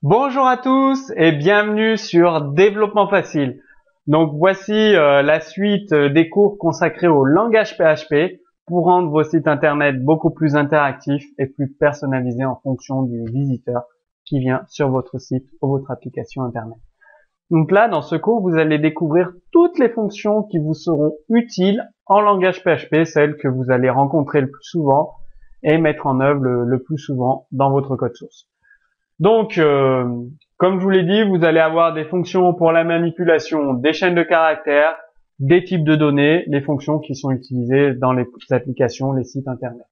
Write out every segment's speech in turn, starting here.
Bonjour à tous et bienvenue sur Développement Facile. Donc voici la suite des cours consacrés au langage PHP pour rendre vos sites internet beaucoup plus interactifs et plus personnalisés en fonction du visiteur qui vient sur votre site ou votre application internet. Donc là, dans ce cours, vous allez découvrir toutes les fonctions qui vous seront utiles en langage PHP, celles que vous allez rencontrer le plus souvent et mettre en œuvre le plus souvent dans votre code source. Donc, comme je vous l'ai dit, vous allez avoir des fonctions pour la manipulation des chaînes de caractères, des types de données, les fonctions qui sont utilisées dans les applications, les sites internet.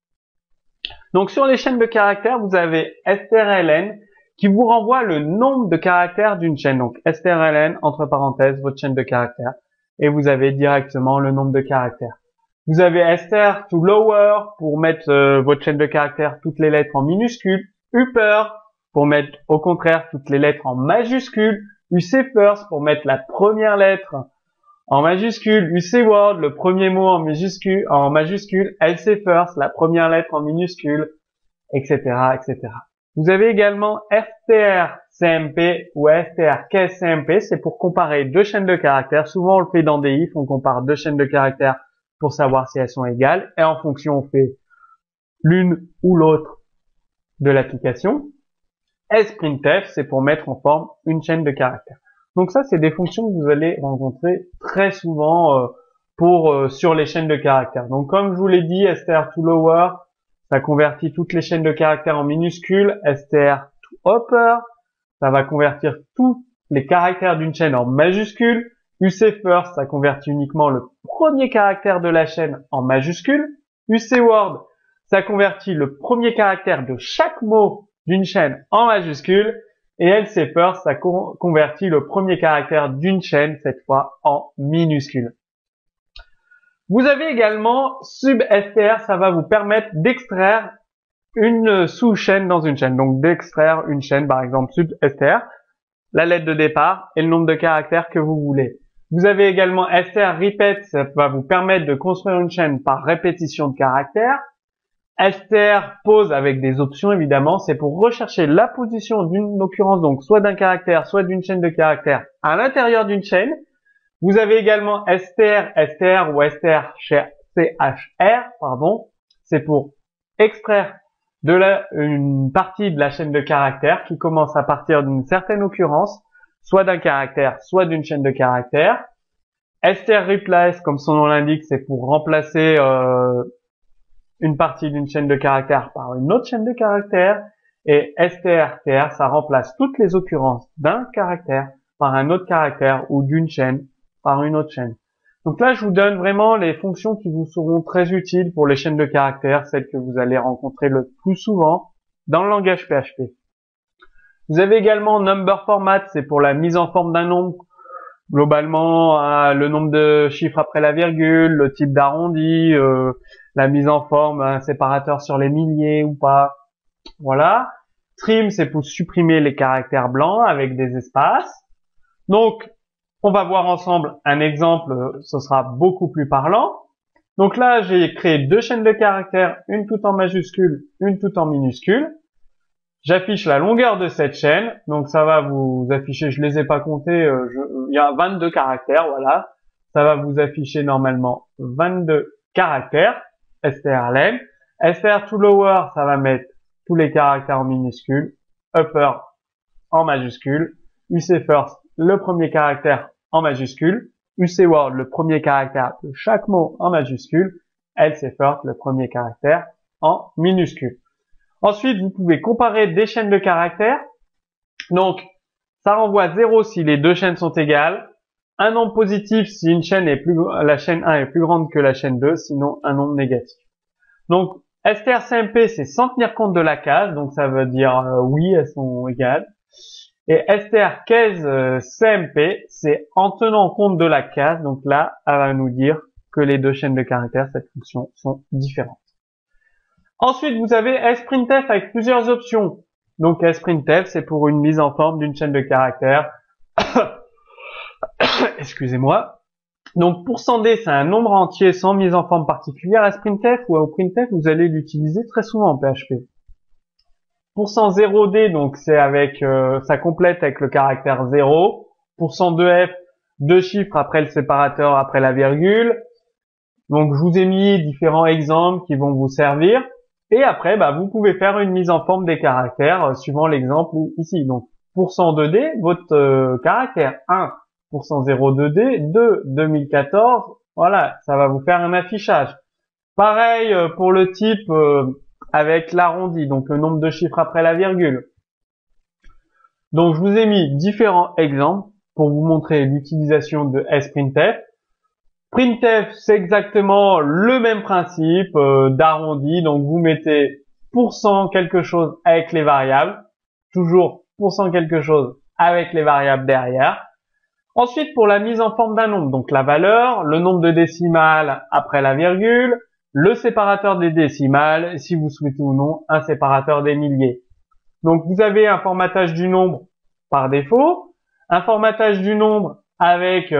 Donc, sur les chaînes de caractères, vous avez strlen qui vous renvoie le nombre de caractères d'une chaîne. Donc, strlen, entre parenthèses, votre chaîne de caractères. Et vous avez directement le nombre de caractères. Vous avez str to lower pour mettre votre chaîne de caractères, toutes les lettres en minuscules. Upper pour mettre au contraire toutes les lettres en majuscules, UC first pour mettre la première lettre en majuscule, UC word le premier mot en majuscule, LC first la première lettre en minuscule, etc., etc. Vous avez également strcmp ou strcmp, c'est pour comparer deux chaînes de caractères. Souvent on le fait dans des if, on compare deux chaînes de caractères pour savoir si elles sont égales, et en fonction on fait l'une ou l'autre de l'application. sprintf, c'est pour mettre en forme une chaîne de caractères. Donc ça, c'est des fonctions que vous allez rencontrer très souvent sur les chaînes de caractères. Donc comme je vous l'ai dit, str to lower, ça convertit toutes les chaînes de caractères en minuscules. Str to upper, ça va convertir tous les caractères d'une chaîne en majuscules. UC first, ça convertit uniquement le premier caractère de la chaîne en majuscule. UC word, ça convertit le premier caractère de chaque mot d'une chaîne en majuscule, et LC first, ça convertit le premier caractère d'une chaîne, cette fois en minuscule. Vous avez également substr, ça va vous permettre d'extraire une sous-chaîne dans une chaîne. Donc d'extraire une chaîne, par exemple substr, la lettre de départ et le nombre de caractères que vous voulez. Vous avez également str repeat, ça va vous permettre de construire une chaîne par répétition de caractères. Str pose avec des options évidemment, c'est pour rechercher la position d'une occurrence, donc soit d'un caractère, soit d'une chaîne de caractères à l'intérieur d'une chaîne. Vous avez également str ou str pardon, c'est pour extraire une partie de la chaîne de caractères qui commence à partir d'une certaine occurrence, soit d'un caractère, soit d'une chaîne de caractères. Str replace, comme son nom l'indique, c'est pour remplacer une partie d'une chaîne de caractères par une autre chaîne de caractères, et strtr, ça remplace toutes les occurrences d'un caractère par un autre caractère ou d'une chaîne par une autre chaîne. Donc là, je vous donne vraiment les fonctions qui vous seront très utiles pour les chaînes de caractères, celles que vous allez rencontrer le plus souvent dans le langage PHP. Vous avez également number format, c'est pour la mise en forme d'un nombre. Globalement, le nombre de chiffres après la virgule, le type d'arrondi, la mise en forme, un séparateur sur les milliers ou pas. Voilà. Trim, c'est pour supprimer les caractères blancs avec des espaces. Donc, on va voir ensemble un exemple, ce sera beaucoup plus parlant. Donc là, j'ai créé deux chaînes de caractères, une tout en majuscule, une tout en minuscule. J'affiche la longueur de cette chaîne, donc ça va vous afficher, je les ai pas comptés, il y a 22 caractères, voilà. Ça va vous afficher normalement 22 caractères, strlen. Str to lower, ça va mettre tous les caractères en minuscule, upper en majuscule, UC first, le premier caractère en majuscule, UC word, le premier caractère de chaque mot en majuscule, LC first, le premier caractère en minuscule. Ensuite, vous pouvez comparer des chaînes de caractères. Donc, ça renvoie 0 si les deux chaînes sont égales. Un nombre positif si une chaîne la chaîne 1 est plus grande que la chaîne 2, sinon un nombre négatif. Donc, strcmp, c'est sans tenir compte de la case, donc ça veut dire oui, elles sont égales. Et strcasecmp, c'est en tenant compte de la case, donc là, elle va nous dire que les deux chaînes de caractères, cette fonction, sont différentes. Ensuite, vous avez sprintf avec plusieurs options. Donc sprintf, c'est pour une mise en forme d'une chaîne de caractères. Excusez-moi. Donc %d, c'est un nombre entier sans mise en forme particulière. Sprintf ou printf, vous allez l'utiliser très souvent en PHP. %0D, donc c'est avec, ça complète avec le caractère 0. %2F, deux chiffres après le séparateur, après la virgule. Donc je vous ai mis différents exemples qui vont vous servir. Et après, vous pouvez faire une mise en forme des caractères suivant l'exemple ici. Donc %2D, votre caractère 1, %02D, 2, 2014. Voilà, ça va vous faire un affichage. Pareil pour le type avec l'arrondi, donc le nombre de chiffres après la virgule. Donc je vous ai mis différents exemples pour vous montrer l'utilisation de sprintf. Printf, c'est exactement le même principe d'arrondi. Donc vous mettez % quelque chose avec les variables, toujours % quelque chose avec les variables derrière. Ensuite, pour la mise en forme d'un nombre, donc la valeur, le nombre de décimales après la virgule, le séparateur des décimales, si vous souhaitez ou non, un séparateur des milliers. Donc vous avez un formatage du nombre par défaut, un formatage du nombre avec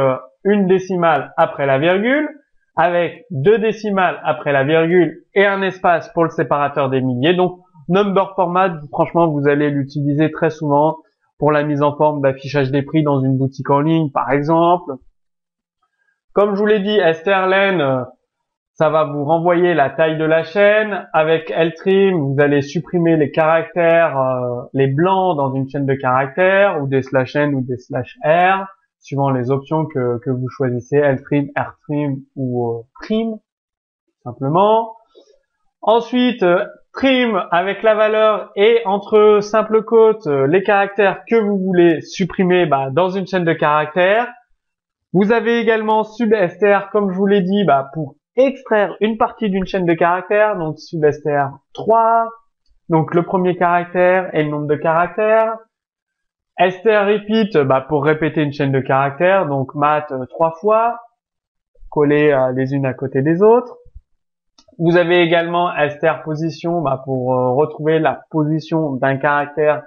une décimale après la virgule, avec deux décimales après la virgule et un espace pour le séparateur des milliers. Donc number format, franchement, vous allez l'utiliser très souvent pour la mise en forme d'affichage des prix dans une boutique en ligne, par exemple. Comme je vous l'ai dit, strlen, ça va vous renvoyer la taille de la chaîne. Avec ltrim, vous allez supprimer les caractères, les blancs dans une chaîne de caractères, ou des /n ou des /r, suivant les options que vous choisissez, ltrim, rtrim ou trim, simplement. Ensuite, trim avec la valeur et entre simple quote les caractères que vous voulez supprimer dans une chaîne de caractères. Vous avez également substr, comme je vous l'ai dit, pour extraire une partie d'une chaîne de caractères, donc substr 3, donc le premier caractère et le nombre de caractères. Str repeat, pour répéter une chaîne de caractères, donc mat 3 fois, collées les unes à côté des autres. Vous avez également str position, pour retrouver la position d'un caractère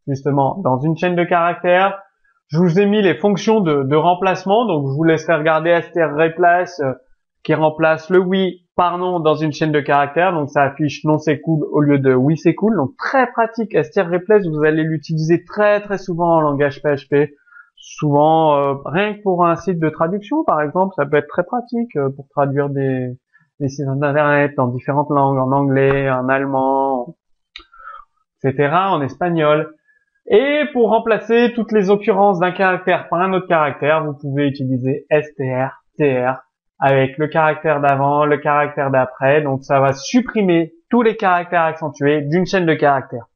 justement dans une chaîne de caractères. Je vous ai mis les fonctions de remplacement, donc je vous laisserai regarder str replace qui remplace le oui par non dans une chaîne de caractères, donc ça affiche non c'est cool au lieu de oui c'est cool, donc très pratique. Str replace, vous allez l'utiliser très très souvent en langage PHP, souvent rien que pour un site de traduction par exemple, ça peut être très pratique pour traduire des sites internet dans différentes langues, en anglais, en allemand, etc., en espagnol. Et pour remplacer toutes les occurrences d'un caractère par un autre caractère, vous pouvez utiliser str, tr, avec le caractère d'avant, le caractère d'après. Donc ça va supprimer tous les caractères accentués d'une chaîne de caractères.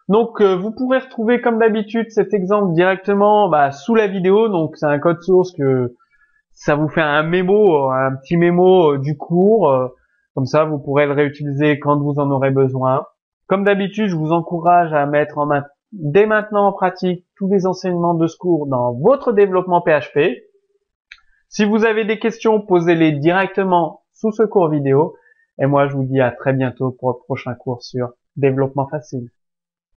Donc vous pourrez retrouver comme d'habitude cet exemple directement sous la vidéo. Donc c'est un code source que ça vous fait un mémo, un petit mémo du cours. Comme ça, vous pourrez le réutiliser quand vous en aurez besoin. Comme d'habitude, je vous encourage à mettre dès maintenant en pratique tous les enseignements de ce cours dans votre développement PHP. Si vous avez des questions, posez-les directement sous ce cours vidéo. Et moi, je vous dis à très bientôt pour le prochain cours sur développement facile.